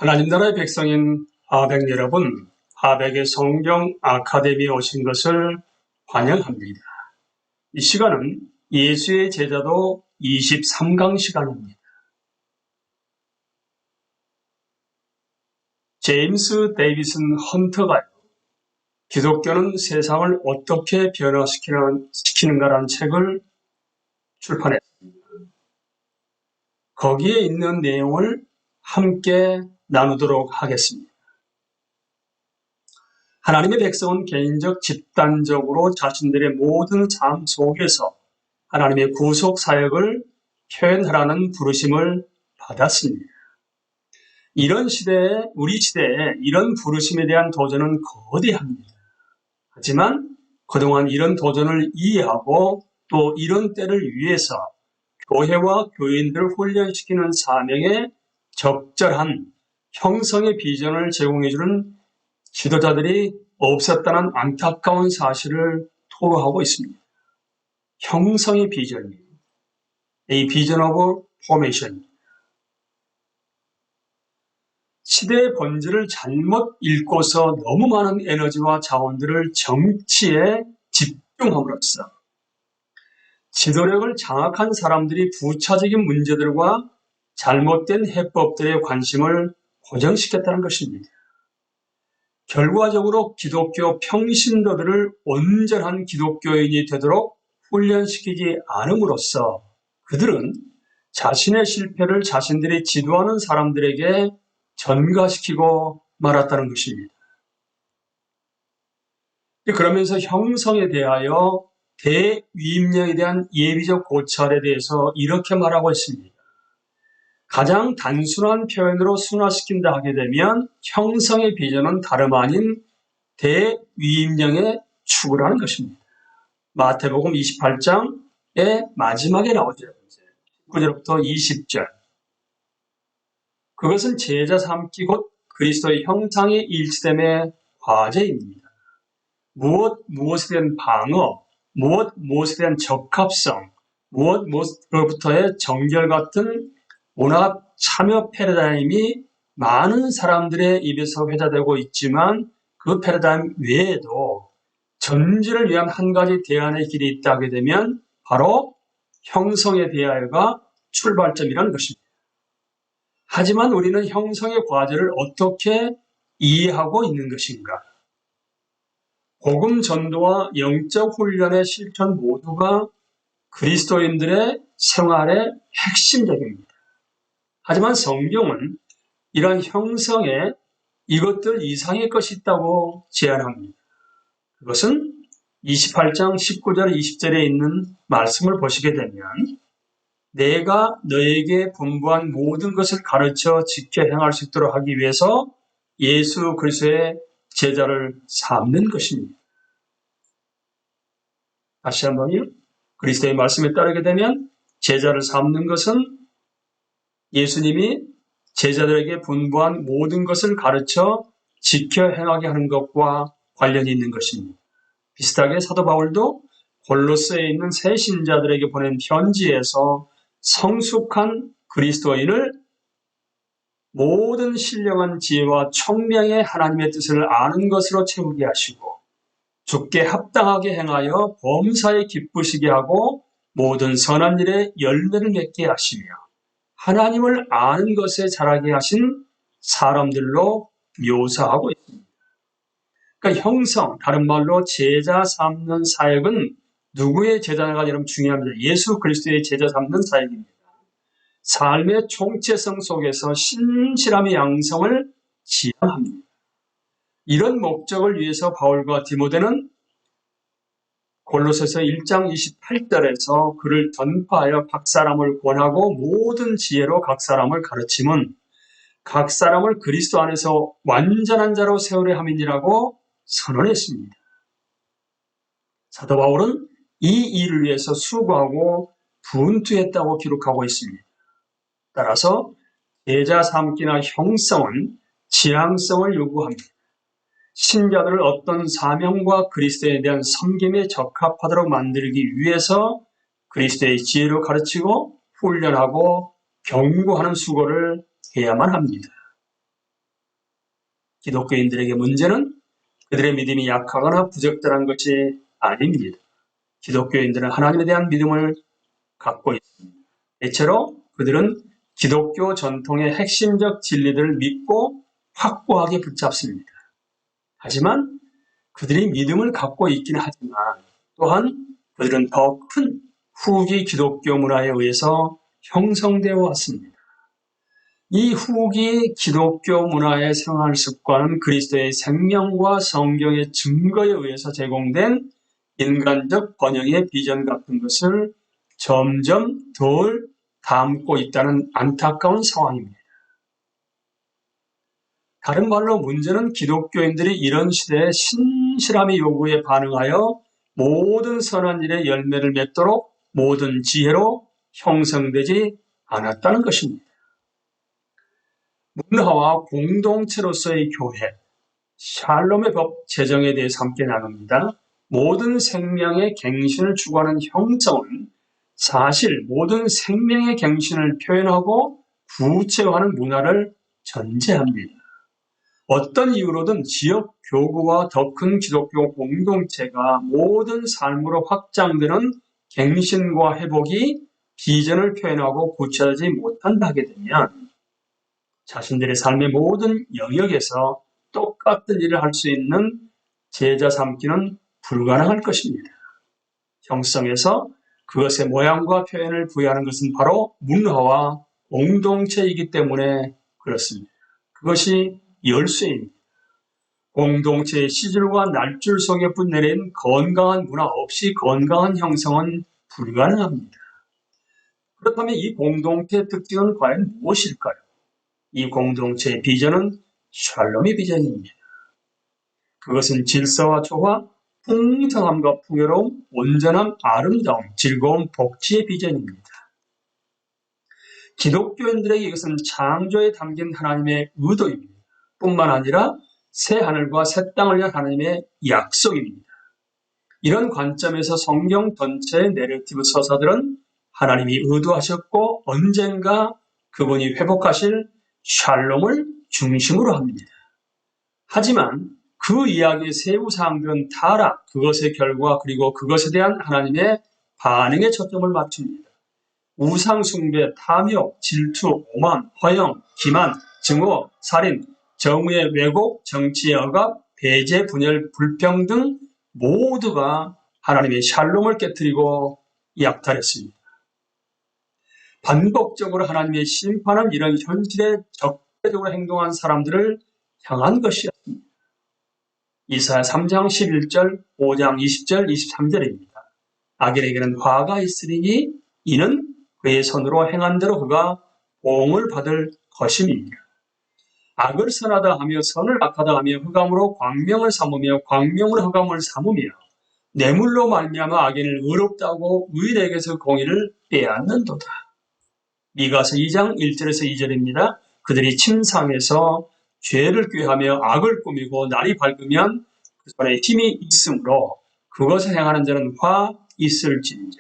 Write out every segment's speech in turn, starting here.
하나님 나라의 백성인 하백 여러분, 하백의 성경 아카데미에 오신 것을 환영합니다. 이 시간은 예수의 제자도 23강 시간입니다. 제임스 데이비슨 헌터가 기독교는 세상을 어떻게 변화시키는가라는 책을 출판했습니다. 거기에 있는 내용을 함께 나누도록 하겠습니다. 하나님의 백성은 개인적, 집단적으로 자신들의 모든 삶 속에서 하나님의 구속 사역을 표현하라는 부르심을 받았습니다. 이런 시대에, 우리 시대에 이런 부르심에 대한 도전은 거대합니다. 하지만 그동안 이런 도전을 이해하고 또 이런 때를 위해서 교회와 교인들을 훈련시키는 사명에 적절한 형성의 비전을 제공해주는 지도자들이 없었다는 안타까운 사실을 토로하고 있습니다. 형성의 비전이에요. 이 비전 오브 포메이션. 시대의 본질을 잘못 읽고서 너무 많은 에너지와 자원들을 정치에 집중함으로써 지도력을 장악한 사람들이 부차적인 문제들과 잘못된 해법들의 관심을 고정시켰다는 것입니다. 결과적으로 기독교 평신도들을 온전한 기독교인이 되도록 훈련시키지 않음으로써 그들은 자신의 실패를 자신들이 지도하는 사람들에게 전가시키고 말았다는 것입니다. 그러면서 형성에 대하여 대위임령에 대한 예비적 고찰에 대해서 이렇게 말하고 있습니다. 가장 단순한 표현으로 순화시킨다 하게 되면 형성의 비전은 다름 아닌 대위임령의 추구라는 것입니다. 마태복음 28장의 마지막에 나오죠. 19절부터 20절. 그것은 제자 삼기 곧 그리스도의 형상이 일치됨의 과제입니다. 무엇에 대한 방어, 무엇에 대한 적합성, 무엇으로부터의 정결 같은 온합 참여 패러다임이 많은 사람들의 입에서 회자되고 있지만 그 패러다임 외에도 전지를 위한 한 가지 대안의 길이 있다 하게 되면 바로 형성에 대하여가 출발점이라는 것입니다. 하지만 우리는 형성의 과제를 어떻게 이해하고 있는 것인가? 복음 전도와 영적 훈련의 실천 모두가 그리스도인들의 생활의 핵심적입니다. 하지만 성경은 이러한 형성에 이것들 이상의 것이 있다고 제안합니다. 그것은 28장 19절 20절에 있는 말씀을 보시게 되면 내가 너에게 분부한 모든 것을 가르쳐 지켜 행할 수 있도록 하기 위해서 예수 그리스도의 제자를 삼는 것입니다. 다시 한번요. 그리스도의 말씀에 따르게 되면 제자를 삼는 것은 예수님이 제자들에게 분부한 모든 것을 가르쳐 지켜 행하게 하는 것과 관련이 있는 것입니다. 비슷하게 사도 바울도 골로새에 있는 새 신자들에게 보낸 편지에서 성숙한 그리스도인을 모든 신령한 지혜와 총명의 하나님의 뜻을 아는 것으로 채우게 하시고 주께 합당하게 행하여 범사에 기쁘시게 하고 모든 선한 일에 열매를 맺게 하시며 하나님을 아는 것에 자라게 하신 사람들로 묘사하고 있습니다. 그러니까 형성, 다른 말로 제자 삼는 사역은 누구의 제자가 여러분 중요합니다. 예수 그리스도의 제자 삼는 사역입니다. 삶의 총체성 속에서 신실함의 양성을 지향합니다. 이런 목적을 위해서 바울과 디모데는 골로새서 1장 28절에서 그를 전파하여 각 사람을 권하고 모든 지혜로 각 사람을 가르침은 각 사람을 그리스도 안에서 완전한 자로 세우려 함이니라고 선언했습니다. 사도 바울은 이 일을 위해서 수고하고 분투했다고 기록하고 있습니다. 따라서 제자 삼기나 형성은 지향성을 요구합니다. 신자들을 어떤 사명과 그리스도에 대한 섬김에 적합하도록 만들기 위해서 그리스도의 지혜로 가르치고 훈련하고 경고하는 수고를 해야만 합니다. 기독교인들에게 문제는 그들의 믿음이 약하거나 부적절한 것이 아닙니다. 기독교인들은 하나님에 대한 믿음을 갖고 있습니다. 대체로 그들은 기독교 전통의 핵심적 진리들을 믿고 확고하게 붙잡습니다. 하지만 그들이 믿음을 갖고 있기는 하지만 또한 그들은 더 큰 후기 기독교 문화에 의해서 형성되어 왔습니다. 이 후기 기독교 문화의 생활 습관은 그리스도의 생명과 성경의 증거에 의해서 제공된 인간적 번영의 비전 같은 것을 점점 덜 담고 있다는 안타까운 상황입니다. 다른 말로 문제는 기독교인들이 이런 시대의 신실함의 요구에 반응하여 모든 선한 일에 열매를 맺도록 모든 지혜로 형성되지 않았다는 것입니다. 문화와 공동체로서의 교회, 샬롬의 법 제정에 대해서 함께 나눕니다. 모든 생명의 갱신을 추구하는 형성은 사실 모든 생명의 갱신을 표현하고 구체화하는 문화를 전제합니다. 어떤 이유로든 지역 교구와 더 큰 기독교 공동체가 모든 삶으로 확장되는 갱신과 회복이 비전을 표현하고 구체화하지 못한다게 되면 자신들의 삶의 모든 영역에서 똑같은 일을 할 수 있는 제자 삼기는 불가능할 것입니다. 형성에서 그것의 모양과 표현을 부여하는 것은 바로 문화와 공동체이기 때문에 그렇습니다. 그것이 열쇠입니다. 공동체의 시줄과 날줄 속에 분내린 건강한 문화 없이 건강한 형성은 불가능합니다. 그렇다면 이 공동체의 특징은 과연 무엇일까요? 이 공동체의 비전은 샬롬의 비전입니다. 그것은 질서와 조화, 풍성함과 풍요로움, 온전함, 아름다움, 즐거움, 복지의 비전입니다. 기독교인들에게 이것은 창조에 담긴 하나님의 의도입니다. 뿐만 아니라 새 하늘과 새 땅을 위한 하나님의 약속입니다. 이런 관점에서 성경 전체의 내러티브 서사들은 하나님이 의도하셨고 언젠가 그분이 회복하실 샬롬을 중심으로 합니다. 하지만 그 이야기의 세부 사항들은 타락, 그것의 결과 그리고 그것에 대한 하나님의 반응에 초점을 맞춥니다. 우상 숭배, 탐욕, 질투, 오만, 허영, 기만, 증오, 살인, 정의의 왜곡, 정치의 억압, 배제, 분열, 불평등 모두가 하나님의 샬롬을 깨뜨리고 약탈했습니다. 반복적으로 하나님의 심판은 이런 현실에 적대적으로 행동한 사람들을 향한 것이었습니다. 이사야 3장 11절, 5장 20절, 23절입니다. 악인에게는 화가 있으리니 이는 그의 손으로 행한 대로 그가 보응을 받을 것임이니라. 악을 선하다 하며 선을 악하다 하며 흑암으로 광명을 삼으며 광명으로 흑암을 삼으며 뇌물로 말미암아 악인을 의롭다고 의인에게서 공의를 빼앗는도다. 미가서 2장 1절에서 2절입니다. 그들이 침상에서 죄를 꾀하며 악을 꾸미고 날이 밝으면 그 손에 힘이 있으므로 그것을 행하는 자는 화 있을진저.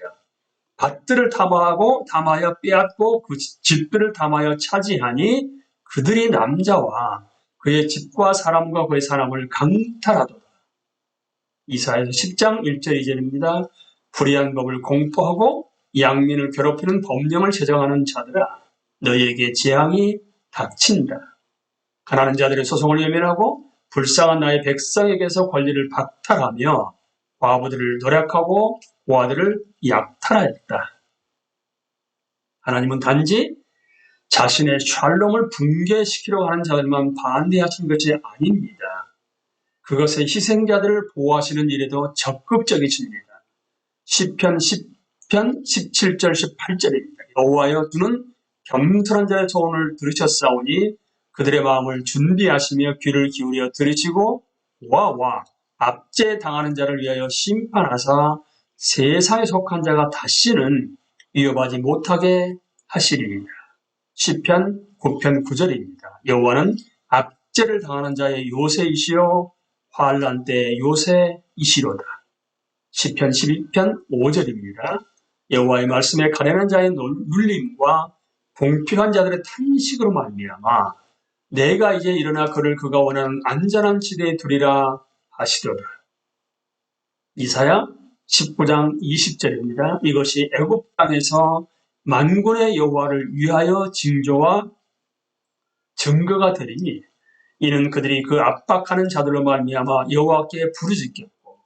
밭들을 탐하여 빼앗고 그 집들을 탐하여 차지하니 그들이 남자와 그의 집과 사람과 그의 사람을 강탈하도다. 이사야서 10장 1절 2절입니다. 불의한 법을 공포하고 양민을 괴롭히는 법령을 제정하는 자들아 너희에게 재앙이 닥친다. 가난한 자들의 소송을 외면하고 불쌍한 나의 백성에게서 권리를 박탈하며 과부들을 노력하고 고아들을 약탈하였다. 하나님은 단지 자신의 샬롬을 붕괴시키려고 하는 자들만 반대하신 것이 아닙니다. 그것의 희생자들을 보호하시는 일에도 적극적이십니다. 시편 17절 18절입니다. 여호와여 주는 겸손한 자의 소원을 들으셨사오니 그들의 마음을 준비하시며 귀를 기울여 들으시고 와 압제당하는 자를 위하여 심판하사 세상에 속한 자가 다시는 위협하지 못하게 하시리이다. 시편 9편 9절입니다. 여호와는 압제를 당하는 자의 요새이시요 환난 때의 요새이시로다. 시편 12편 5절입니다. 여호와의 말씀에 가련한 자의 눌림과 공평한 자들의 탄식으로 말미암아 내가 이제 일어나 그를 그가 원하는 안전한 지대에 두리라 하시도다. 이사야 19장 20절입니다. 이것이 애굽 땅에서 만군의 여호와를 위하여 징조와 증거가 되리니 이는 그들이 그 압박하는 자들로 말미암아 여호와께 부르짖겠고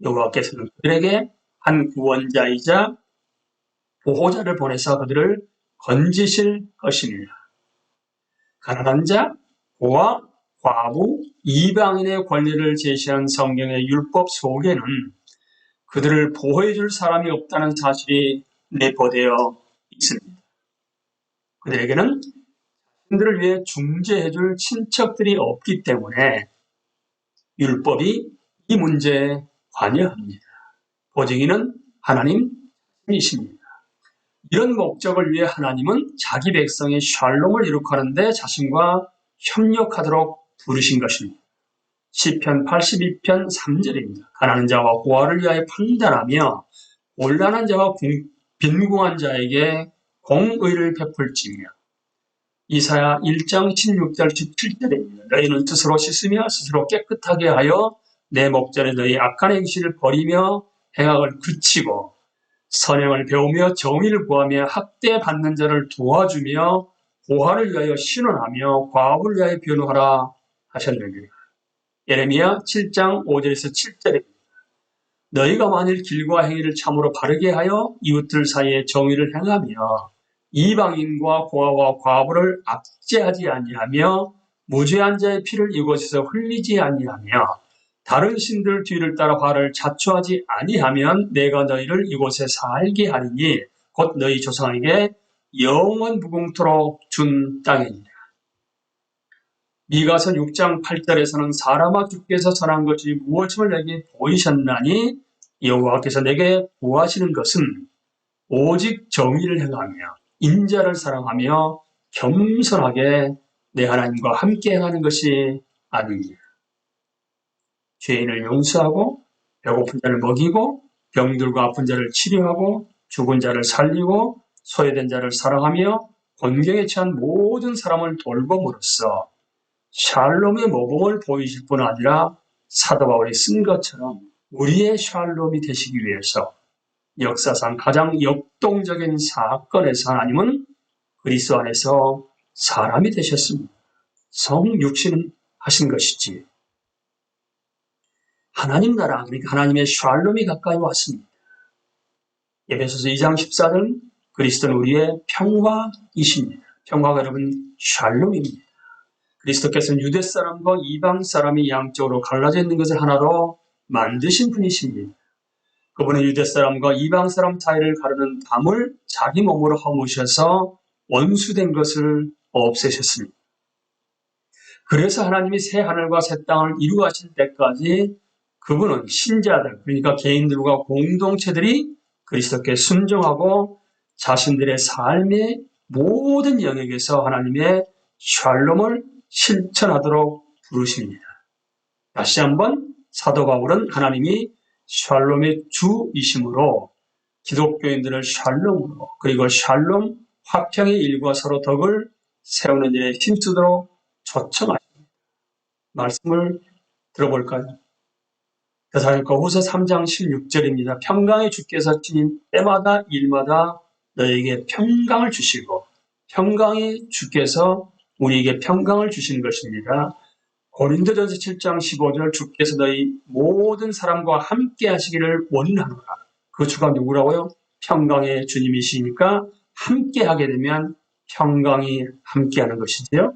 여호와께서는 그들에게 한 구원자이자 보호자를 보내사 그들을 건지실 것입니다. 가난한 자, 고아, 과부, 이방인의 권리를 제시한 성경의 율법 속에는 그들을 보호해 줄 사람이 없다는 사실이 내포되어 있습니다. 그들에게는 자신들을 위해 중재해 줄 친척들이 없기 때문에 율법이 이 문제에 관여합니다. 보증인은 하나님이십니다. 이런 목적을 위해 하나님은 자기 백성의 샬롬을 이룩하는데 자신과 협력하도록 부르신 것입니다. 시편 82편 3절입니다. 가난한 자와 고아를 위하여 판단하며 곤란한 자와 빈궁한 자에게 공의를 베풀지며 이사야 1장 16절 17절입니다. 너희는 스스로 씻으며 스스로 깨끗하게 하여 내 목전에 너희 악한 행실을 버리며 행악을 그치고 선행을 배우며 정의를 구하며 학대받는 자를 도와주며 고아를 위하여 신원하며 과부를 위하여 변호하라 하셨느니라. 예레미야 7장 5절에서 7절입니다. 너희가 만일 길과 행위를 참으로 바르게 하여 이웃들 사이에 정의를 행하며 이방인과 고아와 과부를 압제하지 아니하며 무죄한 자의 피를 이곳에서 흘리지 아니하며 다른 신들 뒤를 따라 화를 자초하지 아니하면 내가 너희를 이곳에 살게 하리니 곧 너희 조상에게 영원 무궁토록 준 땅이니라. 미가서 6장 8절에서는 사람아 주께서 선한 것이 무엇임을 내게 보이셨나니 여호와께서 내게 구하시는 것은 오직 정의를 행하며 인자를 사랑하며 겸손하게 내 하나님과 함께 하는 것이 아니니라. 죄인을 용서하고 배고픈 자를 먹이고 병들고 아픈 자를 치료하고 죽은 자를 살리고 소외된 자를 사랑하며 곤경에 처한 모든 사람을 돌봄으로써 샬롬의 모범을 보이실 뿐 아니라 사도 바울이 쓴 것처럼 우리의 샬롬이 되시기 위해서 역사상 가장 역동적인 사건에서 하나님은 그리스도 안에서 사람이 되셨습니다. 성육신을 하신 것이지. 하나님 나라, 그러니까 하나님의 샬롬이 가까이 왔습니다. 에베소서 2장 14절 그리스도는 우리의 평화이십니다. 평화가 여러분 샬롬입니다. 그리스도께서는 유대 사람과 이방 사람이 양쪽으로 갈라져 있는 것을 하나로 만드신 분이십니다. 그분은 유대 사람과 이방 사람 사이를 가르는 담을 자기 몸으로 허무셔서 원수된 것을 없애셨습니다. 그래서 하나님이 새 하늘과 새 땅을 이루하실 때까지 그분은 신자들, 그러니까 개인들과 공동체들이 그리스도께 순종하고 자신들의 삶의 모든 영역에서 하나님의 샬롬을 실천하도록 부르십니다. 다시 한번 사도 바울은 하나님이 샬롬의 주이심으로 기독교인들을 샬롬으로 그리고 샬롬 화평의 일과 서로 덕을 세우는 일에 힘쓰도록 초청하십니다. 말씀을 들어볼까요? 데살로니가후서 3장 16절입니다. 평강의 주께서 지닌 때마다 일마다 너에게 평강을 주시고 평강의 주께서 우리에게 평강을 주시는 것입니다. 고린도전서 7장 15절 주께서 너희 모든 사람과 함께 하시기를 원하노라. 그 주가 누구라고요? 평강의 주님이시니까 함께 하게 되면 평강이 함께 하는 것이지요.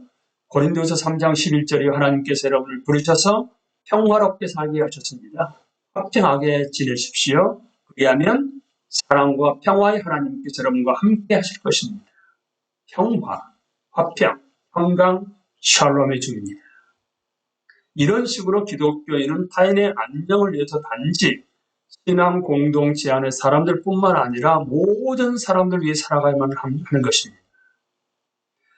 고린도전서 3장 11절에 하나님께서 여러분을 부르셔서 평화롭게 살게 하셨습니다. 화평하게 지내십시오. 그리하면 사랑과 평화의 하나님께서 여러분과 함께 하실 것입니다. 평화, 화평, 평강, 샬롬의 주입니다. 이런 식으로 기독교인은 타인의 안녕을 위해서 단지 신앙 공동체 안의 사람들뿐만 아니라 모든 사람들 위해 살아가야만 하는 것입니다.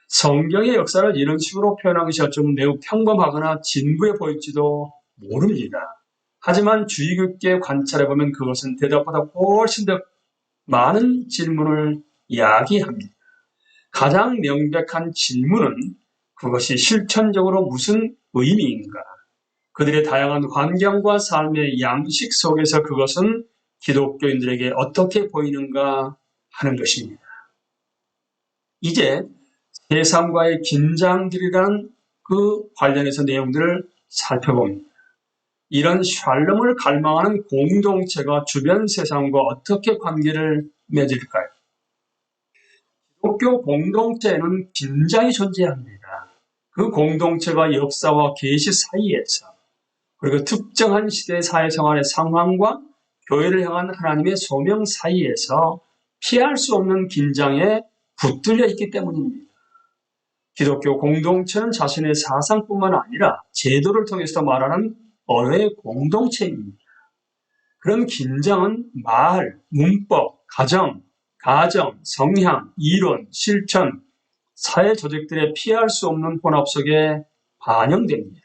성경의 역사를 이런 식으로 표현한 것이 어쩌면 매우 평범하거나 진부해 보일지도 모릅니다. 하지만 주의 깊게 관찰해보면 그것은 대답보다 훨씬 더 많은 질문을 야기합니다. 가장 명백한 질문은 그것이 실천적으로 무슨 의미인가? 그들의 다양한 환경과 삶의 양식 속에서 그것은 기독교인들에게 어떻게 보이는가 하는 것입니다. 이제 세상과의 긴장들이라는 그 관련해서 내용들을 살펴봅니다. 이런 샬롬을 갈망하는 공동체가 주변 세상과 어떻게 관계를 맺을까요? 기독교 공동체에는 긴장이 존재합니다. 그 공동체가 역사와 계시 사이에서 그리고 특정한 시대 사회생활의 상황과 교회를 향한 하나님의 소명 사이에서 피할 수 없는 긴장에 붙들려 있기 때문입니다. 기독교 공동체는 자신의 사상뿐만 아니라 제도를 통해서 말하는 언어의 공동체입니다. 그런 긴장은 말, 문법, 가정, 성향, 이론, 실천, 사회 조직들의 피할 수 없는 혼합 속에 반영됩니다.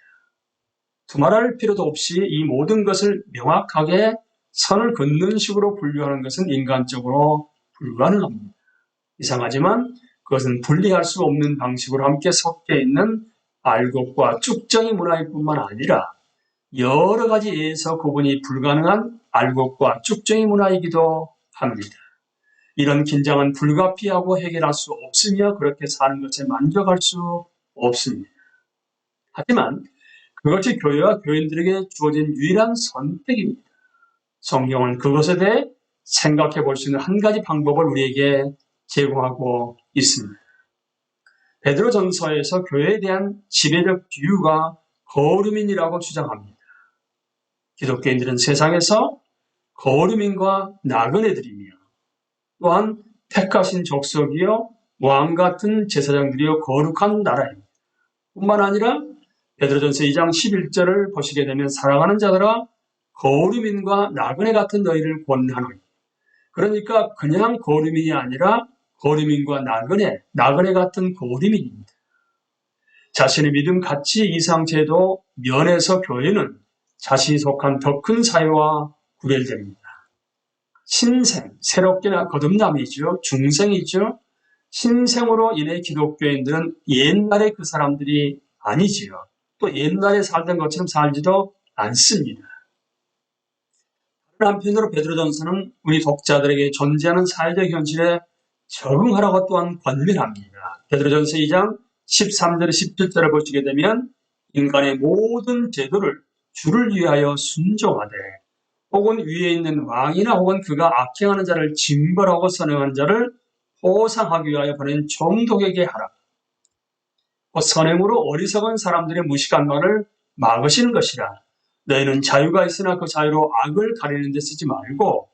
두말할 필요도 없이 이 모든 것을 명확하게 선을 긋는 식으로 분류하는 것은 인간적으로 불가능합니다. 이상하지만 그것은 분리할 수 없는 방식으로 함께 섞여 있는 알곡과 쭉정이 문화일 뿐만 아니라 여러 가지 예에서 구분이 불가능한 알곡과 쭉정이 문화이기도 합니다. 이런 긴장은 불가피하고 해결할 수 없으며 그렇게 사는 것에 만족할 수 없습니다. 하지만 그것이 교회와 교인들에게 주어진 유일한 선택입니다. 성경은 그것에 대해 생각해 볼 수 있는 한 가지 방법을 우리에게 제공하고 있습니다. 베드로전서에서 교회에 대한 지배적 비유가 거류민이라고 주장합니다. 기독교인들은 세상에서 거류민과 나그네들이며 또한 택하신 족속이요 왕 같은 제사장들이요 거룩한 나라입니다. 뿐만 아니라 베드로전서 2장 11절을 보시게 되면 사랑하는 자들아 거류민과 나그네 같은 너희를 권하노니, 그러니까 그냥 거류민이 아니라 거류민과 나그네 같은 거류민입니다. 자신의 믿음, 가치, 이상, 제도 면에서 교회는 자신이 속한 더 큰 사회와 구별됩니다. 신생, 새롭게 거듭남이죠. 중생이죠. 신생으로 인해 기독교인들은 옛날에 그 사람들이 아니지요. 또 옛날에 살던 것처럼 살지도 않습니다. 다른 한편으로 베드로전서는 우리 독자들에게 존재하는 사회적 현실에 적응하라고 또한 권면합니다. 베드로전서 2장 13절 17절을 보시게 되면 인간의 모든 제도를 주를 위하여 순종하되 혹은 위에 있는 왕이나 혹은 그가 악행하는 자를 징벌하고 선행하는 자를 보상하기 위하여 보낸 종독에게 하라. 선행으로 어리석은 사람들의 무식한 말을 막으시는 것이라. 너희는 자유가 있으나 그 자유로 악을 가리는 데 쓰지 말고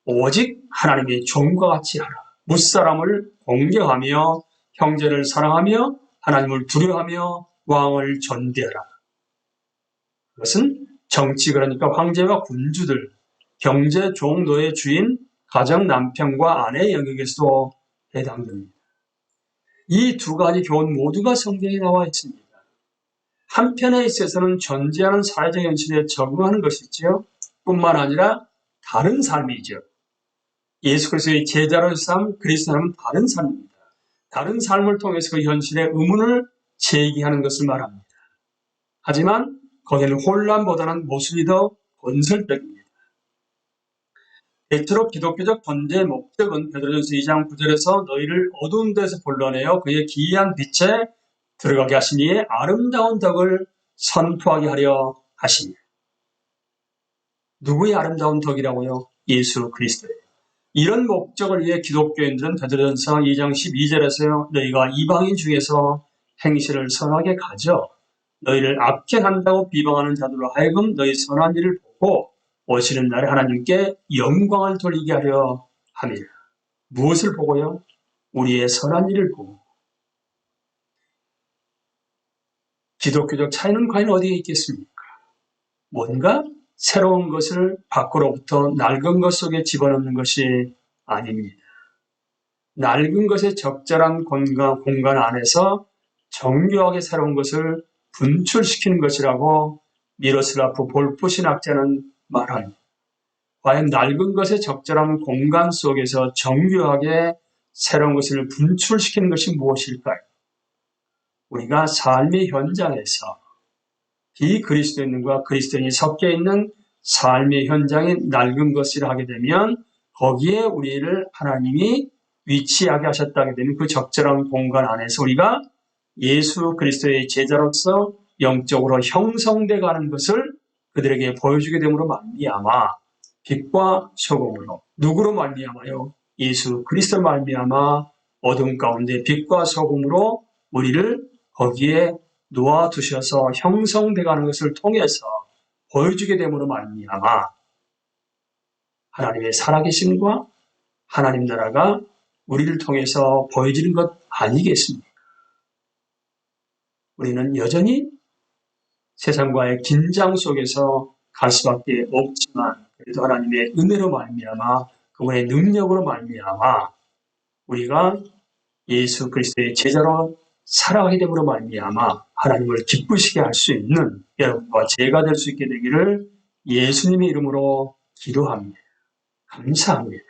오직 하나님의 종과 같이 하라. 무사람을 공경하며 형제를 사랑하며 하나님을 두려워하며 왕을 존대하라. 그것은 정치, 그러니까 황제와 군주들, 경제, 종노의 주인, 가정, 남편과 아내의 영역에서도 해당됩니다. 이 두 가지 교훈 모두가 성경에 나와 있습니다. 한편에 있어서는 존재하는 사회적 현실에 적응하는 것이지요. 뿐만 아니라 다른 삶이죠. 예수 그리스도의 제자로의 삶, 그리스도는 다른 삶입니다. 다른 삶을 통해서 그 현실의 의문을 제기하는 것을 말합니다. 하지만 거기는 혼란보다는 모순이 더 건설적입니다. 대체로 기독교적 존재의 목적은 베드로전서 2장 9절에서 너희를 어두운 데서 불러내어 그의 기이한 빛에 들어가게 하시니 아름다운 덕을 선포하게 하려 하시니. 누구의 아름다운 덕이라고요? 예수 그리스도예요. 이런 목적을 위해 기독교인들은 베드로전서 2장 12절에서요. 너희가 이방인 중에서 행실을 선하게 가져 너희를 악행한다고 비방하는 자들로 하여금 너희 선한 일을 보고 오시는 날에 하나님께 영광을 돌리게 하려 합니다. 무엇을 보고요? 우리의 선한 일을 보고. 기독교적 차이는 과연 어디에 있겠습니까? 뭔가 새로운 것을 밖으로부터 낡은 것 속에 집어넣는 것이 아닙니다. 낡은 것의 적절한 공간 안에서 정교하게 새로운 것을 분출시키는 것이라고 미로슬라프 볼프 신학자는 말합니다. 과연 낡은 것의 적절한 공간 속에서 정교하게 새로운 것을 분출시키는 것이 무엇일까요? 우리가 삶의 현장에서 비그리스도인과 그리스도인이 섞여 있는 삶의 현장에 낡은 것을 하게 되면 거기에 우리를 하나님이 위치하게 하셨다게 되면 그 적절한 공간 안에서 우리가 예수 그리스도의 제자로서 영적으로 형성돼 가는 것을 그들에게 보여주게 됨으로 말미암아 빛과 소금으로 누구로 말미암아요? 예수 그리스도 말미암아 어둠 가운데 빛과 소금으로 우리를 거기에 놓아두셔서 형성돼 가는 것을 통해서 보여주게 됨으로 말미암아 하나님의 살아계심과 하나님 나라가 우리를 통해서 보여지는 것 아니겠습니까? 우리는 여전히 세상과의 긴장 속에서 갈 수밖에 없지만 그래도 하나님의 은혜로 말미암아 그분의 능력으로 말미암아 우리가 예수 그리스도의 제자로 살아가게 됨으로 말미암아 하나님을 기쁘시게 할 수 있는 여러분과 제가 될 수 있게 되기를 예수님의 이름으로 기도합니다. 감사합니다.